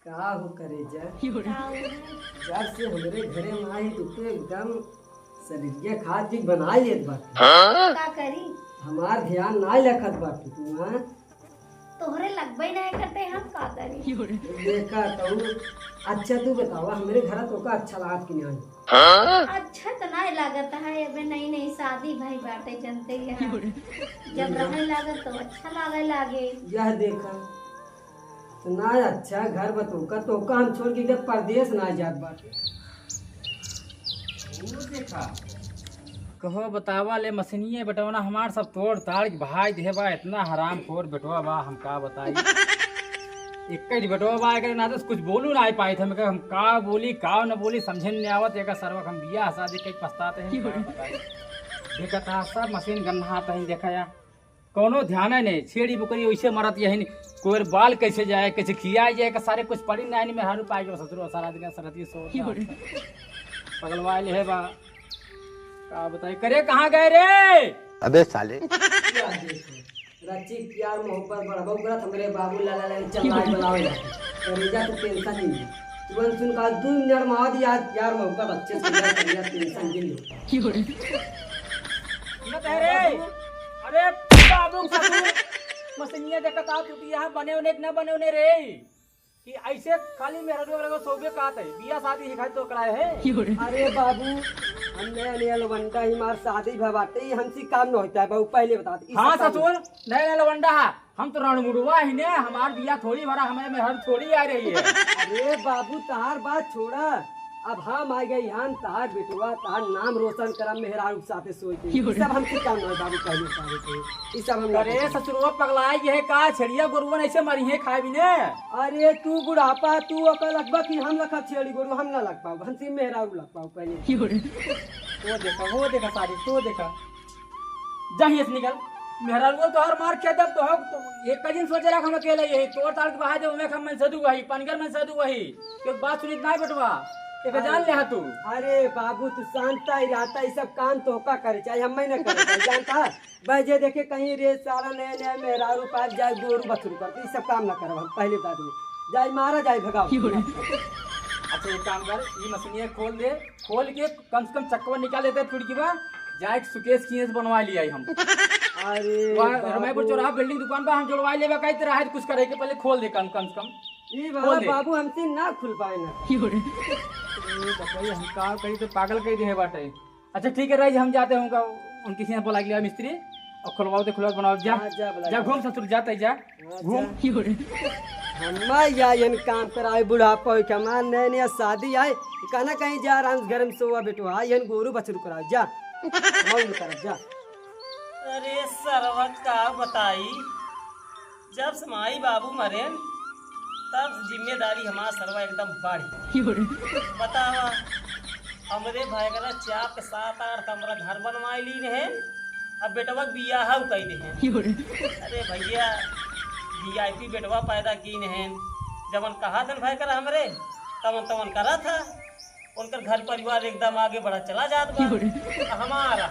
का हो करे जब से हमरे घरे में आई तो एकदम शरीर खाद जी बनाई लेत बाटे। का करी हमार ध्यान ना रखत बाटे तू। हां तोहरे लगबे नहीं करते हम का करी। देखा कहूँ अच्छा तू बतावा हमरे घर तो का अच्छा लागत कि नहीं। अच्छा तो नहीं लागत है, अबे नई नई शादी भाई बाटे जनते ही है। जब रहे लागत तो अच्छा लागे। यह देखा तो ना अच्छा घर बतोका तो का हम छोड़ के जब परदेश ना जात बाटे। वो देखा कहो बतावा ले मसनिए बेटवा हमार सब तोड़ ताड़ के भाई देवा इतना हराम खोर बेटवा बा हम का बताई। एक बेटवा बा अगर ना तो कुछ बोलू ना पाए थे मैं हम का बोली का न बोली समझे नहीं आवत एक सर्वक हम बिया शादी कई पछताते हैं। देखा था सब मशीन गन्ना आता है देखा या कोनो ध्यान है नहीं छेड़ी बुकरी वैसे मरत यही कोई बाल कैसे जाए कैसे खिया जाए का सारे कुछ पड़ी नहीं में हारू पाए ससुर सारा दिन सरती सो पगलवा ले है बा का बताई करे कहाँ गए रे। अबे साले रची प्यार मोहब्बत बढ़ाबो करत हमरे बाबू लाला लाल चलाई बनावे करेजा तो टेंशन नहीं तुरंत सुन का 2 मिनट में आदि आज प्यार मोहब्बत अच्छे से करिया टेंशन गिल न कह रे अरे बाबू ससुर मसनिया देखत आ तू यहाँ बने होने न बने होने रे कि ऐसे खाली मेरा जो सोबे कात है बिया शादी हिखाई तो कराए है। अरे बाबू हमने नया लवंडा ही मार शादी भवाटे ही हमसे काम न होता है बाबू पहले बता दे। हाँ ससुर नया लवंडा हम तो रणमुड़वा ही ने हमार बिया थोड़ी भरा हमें में हर थोड़ी आ रही है। अरे बाबू तहार बात छोड़ा अब हम आ गए हम तहार बेटुआ तहार नाम रोशन करम मेहरारू साथे सोचते ई सब हमसे काम न बाबू पहले सारे ई सब हम अरे ससुरवा पगलाई ये का छड़िया गोरुवन ऐसे मरी है खाए भी ने। अरे तू बुढ़ापा तू अकल लगबा कि हम लखा छेड़ी गोरू हम ना लग पाऊ हमसे मेहरारू लग पाऊ पहले। वो देखा सारी तो देखा जहीं से निकल मेहरारू तो हर मार के दब तो हम तो एक दिन सोच रहा हम अकेले यही तोड़ ताड़ के बहा दे मैं हम में सदू वही पनगर में सदू वही एक बात सुनी नहीं बटवा एक जान ले तू। अरे बाबू तू शांता ही रहता ये सब काम तो का करे चाहिए हम नहीं करे चाहिए जानता बजे देखे कहीं रे सारा नया नया मेहरारू पास जाए गोरू बछरू करते ये सब काम ना करब हम पहले बात में जाए मारा जाए भगाओ। अच्छा एक काम कर ये मशीनिया खोल दे खोल के कम से कम चक्कर निकाल देते खिड़की में जाए सुकेश की बनवा लिया हम। अरे रमाईपुर चौराहा बिल्डिंग दुकान पर हम जुड़वा ले कई तरह कुछ करे के पहले खोल दे कम से कम ये वाला बाबू हमसे ना खुल पाए ना हम का कही तो पागल कही दे बाटे। अच्छा ठीक है रही हम जाते होंगे उनकी से बोला लिया मिस्त्री और खुलवाओ दे खुलवा बनाओ जा जा घूम ससुर जाते जा घूम हम या इन काम कराए बुढ़ापा के हमार नया नया शादी आए कहना कहीं जा रहा घर में सोवा बेटो हाँ यन गोरू बछरू कराओ जा कर जा। अरे सरवत का बताई जब से माई बाबू मरे तब जिम्मेदारी हमारा सरवा एकदम बढ़ी बतावा हमरे भाई का 4-7-8 कमरा घर बनवाई ली रहे अब बेटवा बिया हाउ कही दे। अरे भैया VIP बेटवा पैदा की है जबन कहा था भाई करा हमरे तमन तमन करा था उनका घर परिवार एकदम आगे बढ़ा चला जाता हमारा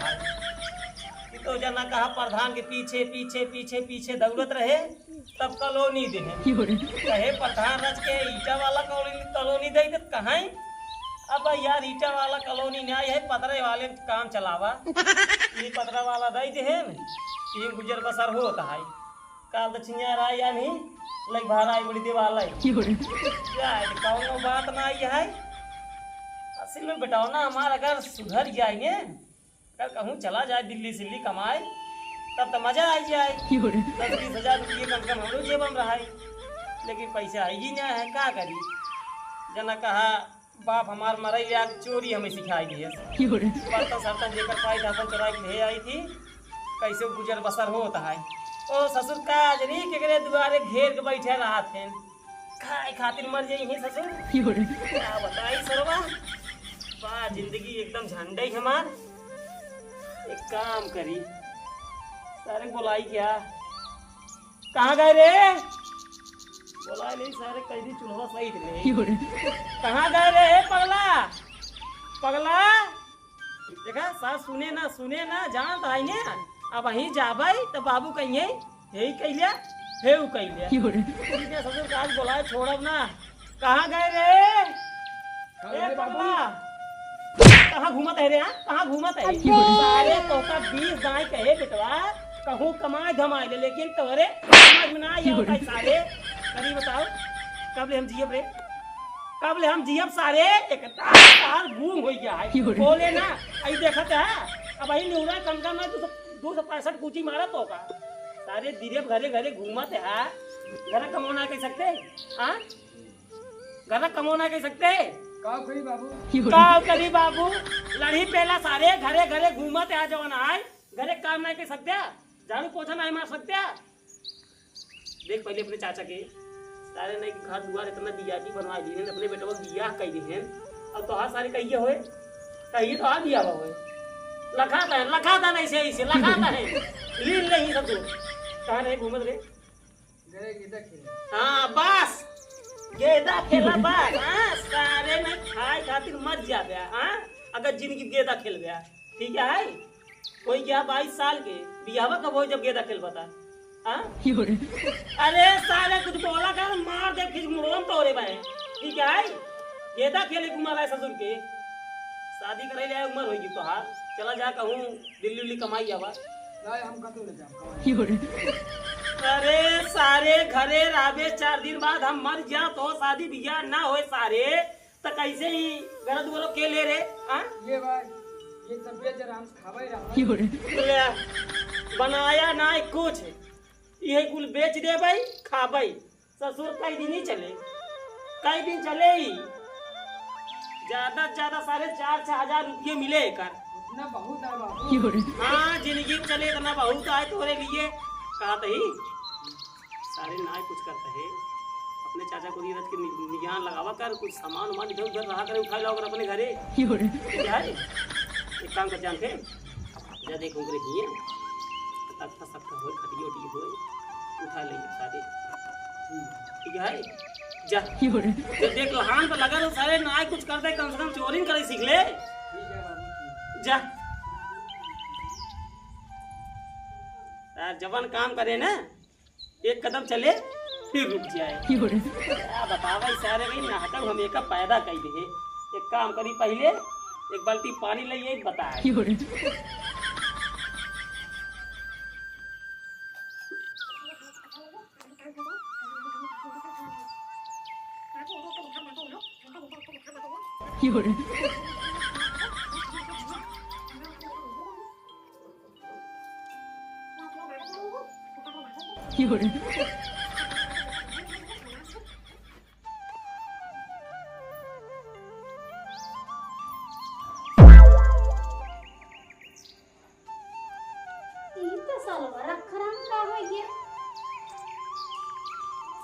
तो जना कहा प्रधान के पीछे पीछे पीछे पीछे दौड़त रहे तब कॉलोनी दे कहे प्रधान रच के ईटा वाला कॉलोनी दे कहाँ अब यार ईटा वाला कॉलोनी नहीं आई है पतरे वाले काम चलावा ये पतरा वाला दे दे गुजर बसर होता है काल दक्षिणिया राय या नहीं लग भाड़ा बड़ी देवाला कौन बात ना आई है असल में बेटाओ ना हमारा अगर सुधर जाए कल कहूँ चला जाए दिल्ली सिल्ली कमाए तब तो मजा आ जाए 10-20 हजार रुपये कम से कम हम जेब में रहा लेकिन पैसा है ही नहीं है क्या करी जना कहा बाप हमार मरई चोरी हमें सिखाई दी है बर्तन सर्तन जेकर पाई था चुरा के ले आई थी कैसे गुजर बसर होता है। ओ ससुर का जनी केकरे दुआरे घेर के बैठे रहा थे खाए खातिर मर जाई है ससुर क्या बताई सरवा बा जिंदगी एकदम झंडे हमार। एक काम करी सारे बोलाई क्या कहाँ गए रे बोला नहीं सारे कैदी चूल्हा सही थे कहाँ गए रे पगला पगला देखा सास सुने ना जान तो आई अब वहीं जाबे तो बाबू कहिए यही कहिया हे उ कहिया ससुर काज बोला छोड़ब ना कहाँ गए रे? ए पगला, कहाँ घूमत है रे? कहाँ घूमत है? सारे तो का 20 दाई कहे बेटवा, कहूँ कमाए धमाए ले, लेकिन तोरे समझ में ना आई होता सारे। कभी बताओ कब ले हम जियब रे? कब ले हम जियब सारे? एक तार घूम हो गया है, बोले ना आई देखत है। अब आई न्यूरा कम में 265 कूची मारा तो का सारे दिरे घरे घरे घूमत है। घर कमौना कह सकते? हाँ, घर कमौना कह सकते? का करी बाबू? काव करी बाबू, लड़ी पेला सारे घरे घरे घूमत है। जवान आए घरे काम नहीं कर सकते, झाड़ू पोछा नहीं मार सकते। देख पहले अपने चाचा के सारे नहीं घर दुआर इतना बिया की बनवा दी ने, अपने बेटवा बिया कह दी हैं। अब तो हर सारे कहिए होए, कहिए तो आ बिया होए। लखाता नहीं से ऐसे लखाता है लीन नहीं सब तो कहां रहे घूमत रे? गए गेदा खेले। हाँ बस गेदा खेला बस। हाँ सारे में खाए खातिर मर जा गया। हाँ अगर जिंदगी गेदा खेल गया ठीक है। कोई गया 22 साल के बियाह कब हो जब गेदा खेल बता। हाँ अरे सारे कुछ बोला कर मार दे फिर मुड़ोम तोरे भाई ठीक है। गेदा खेले कुमार है ससुर के शादी करे ले उम्र होगी तो हार चला जा कहूँ दिल्ली उल्ली कमाई आवा। नहीं हम कतो ले जाओ। अरे सारे घरे राबे 4 दिन बाद हम मर जा तो शादी बियाह ना होए सारे तो कैसे ही घर दुआरो के ले रे? हाँ ये भाई ये सब बेच रहा हम खावे रहा। बनाया ना कुछ ये कुल बेच दे भाई खा भाई। ससुर कई दिन ही चले, कई दिन चले ही ज्यादा से ज्यादा 4,500 हजार रुपये मिले कर। इतना बहुत है बाबू। हाँ जिंदगी चले इतना बहुत आए तोरे लिए कहा ही सारे ना कुछ करते है। अपने चाचा को रख के निगाह लगावा कर कुछ सामान उमान इधर उधर रहा कर उठा लाओ कर अपने घरे ठीक है। एक काम कर जानते जा देखो रखिए तख्ता सख्ता हो खटिए उटिए हो उठा ले सारे ठीक है। जा देख लो हाथ पे लगा तो सारे ना कुछ करते कम से कम चोरी करे सीख ले। ठीक है बाबू। जा जवान काम करे ना एक कदम चले फिर रुक जाए। क्या बतावा सारे भाई नाटक हम एक पैदा कर दे। एक काम करी पहले एक बाल्टी पानी लाइए बताए।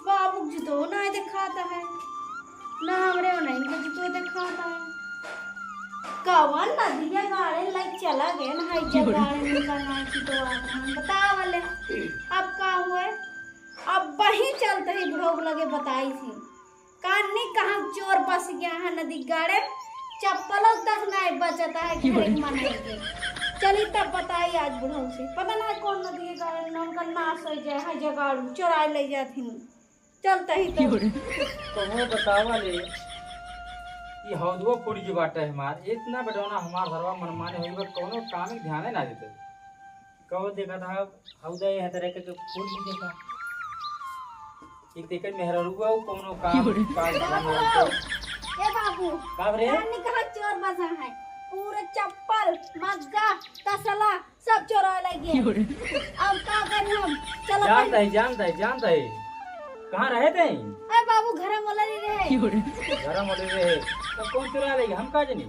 बाबू जुतो ना दिखाता है ना हमरे नहीं के जुतो दिखाता है। कवन नदिया गाड़े लग चला गए ना हाई जगाड़े निकलना की तो हम बता वाले अब का हुए। अब वही चलते ही भोग लगे बताई थी कानी कहाँ चोर बस गया है नदी गाड़े चप्पल तक नहीं बचता है कि मनाएंगे। चली तब बताई आज बुढ़ऊ से पता नहीं कौन नदी गाड़े उनका नाश हो जाए है जगाड़ू चोराई ले जाती चलता ही तो वो बतावा ले ये हौदुआ पूरी की बात है हमार इतना बटौना हमार घरवा मनमाने होई कोनो काम में ध्यान ना देते। कहो देखा था हौदा है तरह के फूल भी देखा एक देकर मेहररुआ कोनो काम ए बाबू काब रे रानी कहा चोर बसा है पूरे चप्पल मग्गा तसला सब चोरा लगे। अब का करें हम चलो जानता है कहाँ रहे थे? अरे बाबू घर मोला नहीं रहे घर मोले रहे तब कौन चुरा लेगी हम का जनी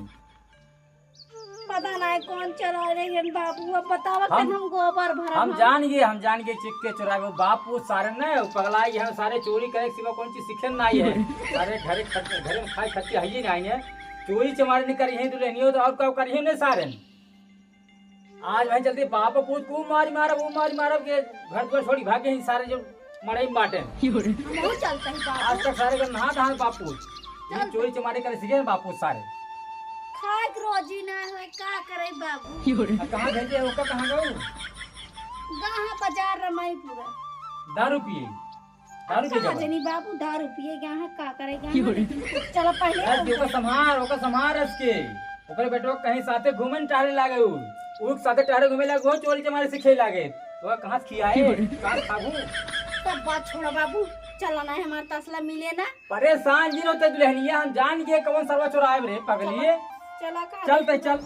पता नहीं कौन चुरा रहे हैं बाबू अब बतावा कि हम गोबर भरा हम जान गए चिक के चुरा गए बापू सारे न पगलाई हम सारे चोरी करे सिवा कौन चीज सीखे ना है। सारे घर में खाए खच्ची है नहीं है चोरी चमारी नहीं करी है तो लेनी हो तो और क्या करी है सारे आज वहीं चलते बाप पूछ को मारी मारब के घर द्वार छोड़ी भागे हैं सारे जो मड़ई बाटे बहुत चलता है बाबू आज तक सारे का नहा धान बापू चोरी चमारी करे सीखे बापू सारे खाए रोजी ना है का करे बाबू कहाँ भेजे होकर कहाँ गए गाह बाजार रमाई पूरा दारू पिए दारू पी कहाँ के देनी बाबू दारू पिए गया है का करेगा चलो पहले अरे ओका संभार उसके ओकर बेटो कहीं साथे घूमे न टहले लागे उ साथे टहले घूमे लागे वो चोरी के मारे से खेल लागे तो कहां से खियाए कहां खाबू सब बात छोड़ो बाबू चला ना है हमारा तसला मिले ना परेशान जी होते दुल्हनिया हम जान के कौन सरवा चोराए रे पगलिए चला का चल पे चल